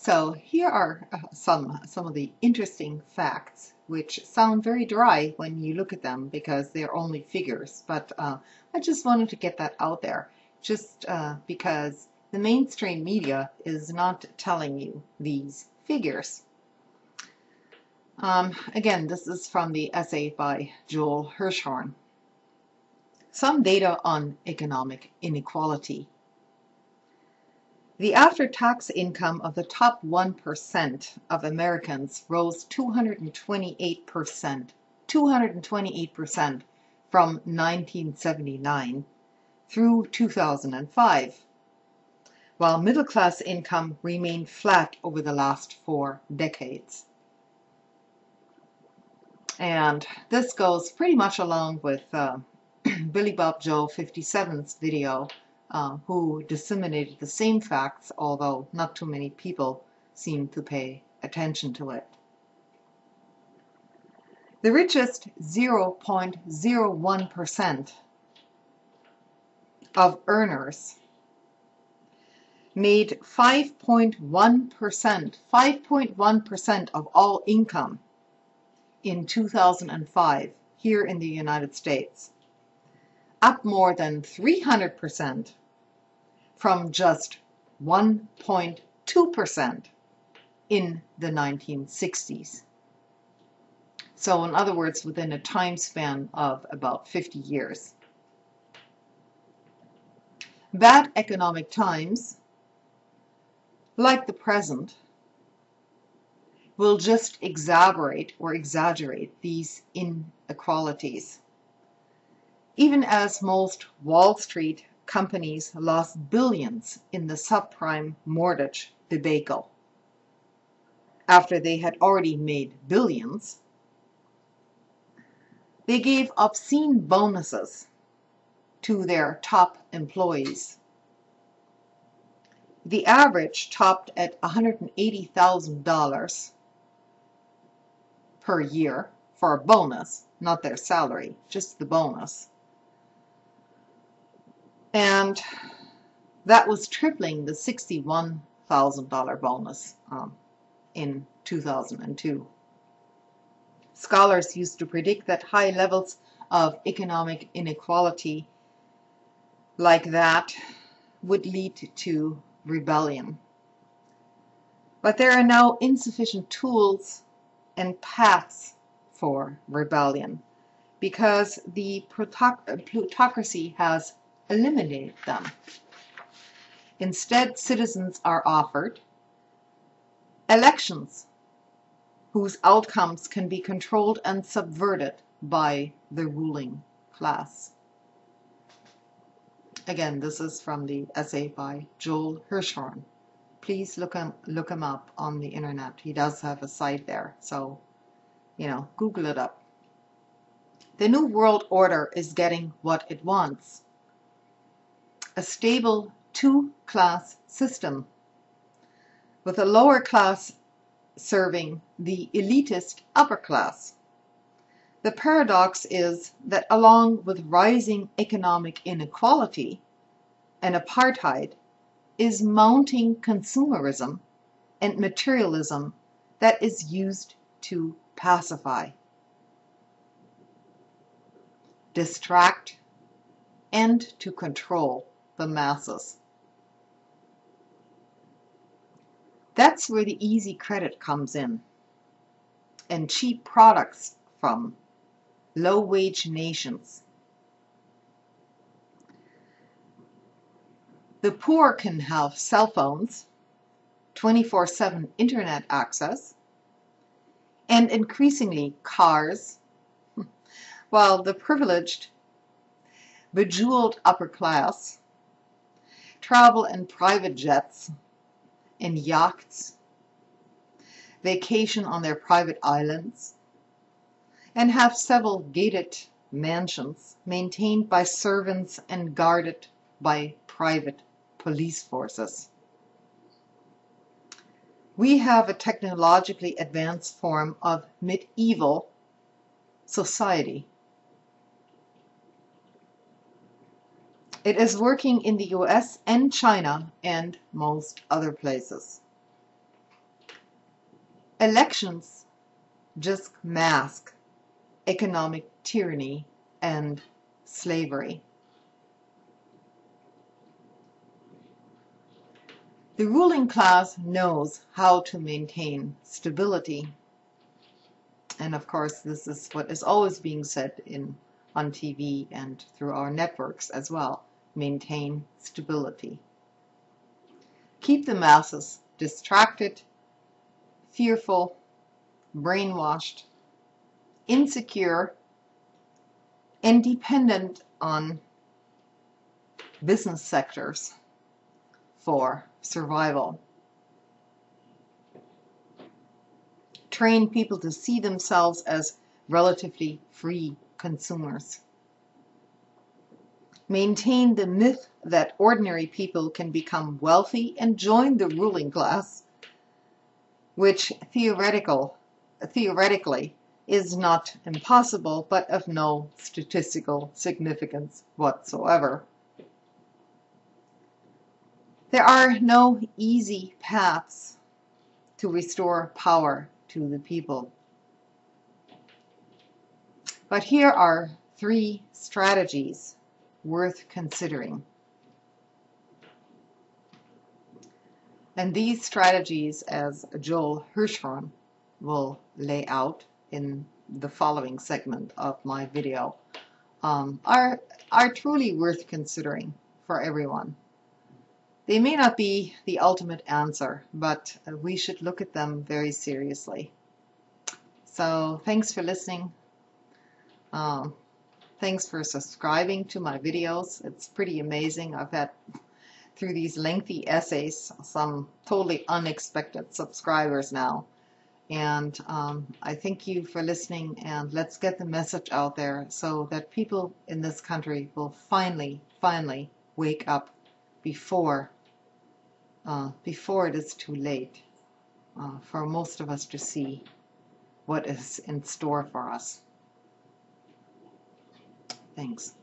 So here are some of the interesting facts, which sound very dry when you look at them because they're only figures. But I just wanted to get that out there, just because the mainstream media is not telling you these figures. Again, this is from the essay by Joel Hirschhorn. Some data on economic inequality. The after-tax income of the top 1% of Americans rose 228% from 1979 through 2005, while middle-class income remained flat over the last 4 decades. And this goes pretty much along with Billy Bob Joe 57's video, who disseminated the same facts, although not too many people seem to pay attention to it. The richest 0.01% of earners made 5.1% of all income in 2005 here in the United States, up more than 300% from just 1.2% in the 1960s. So in other words, within a time span of about 50 years. Bad economic times, like the present, will just exaggerate these inequalities. Even as most Wall Street companies lost billions in the subprime mortgage debacle, after they had already made billions, they gave obscene bonuses to their top employees. The average topped at $180,000 per year for a bonus, not their salary, just the bonus. And that was tripling the $61,000 bonus in 2002. Scholars used to predict that high levels of economic inequality like that would lead to rebellion. But there are now insufficient tools and paths for rebellion because the plutocracy has eliminated them. Instead, citizens are offered elections whose outcomes can be controlled and subverted by the ruling class. Again, this is from the essay by Joel Hirschhorn. Please look him up on the internet. He does have a site there, so, Google it up. The New World Order is getting what it wants. A stable two-class system with a lower class serving the elitist upper class. The paradox is that along with rising economic inequality and apartheid is mounting consumerism and materialism that is used to pacify, distract, and to control the masses. That's where the easy credit comes in, and cheap products from low-wage nations. The poor can have cell phones, 24/7 internet access, and increasingly cars, while the privileged, bejeweled upper class travel in private jets and yachts, vacation on their private islands, and have several gated mansions maintained by servants and guarded by private police forces. We have a technologically advanced form of medieval society. It is working in the US and China and most other places. Elections just mask economic tyranny and slavery. The ruling class knows how to maintain stability. And of course, this is what is always being said on TV and through our networks as well. Maintain stability. Keep the masses distracted, fearful, brainwashed, insecure, and dependent on business sectors for survival. Train people to see themselves as relatively free consumers. Maintain the myth that ordinary people can become wealthy and join the ruling class, which theoretically is not impossible, but of no statistical significance whatsoever. There are no easy paths to restore power to the people. But here are 3 strategies worth considering. And these strategies, as Joel Hirschhorn will lay out in the following segment of my video, are truly worth considering for everyone. They may not be the ultimate answer, but we should look at them very seriously. So thanks for listening. Thanks for subscribing to my videos. It's pretty amazing. I've had, through these lengthy essays, some totally unexpected subscribers now. And I thank you for listening, and let's get the message out there so that people in this country will finally wake up before it is too late for most of us to see what is in store for us. Thanks.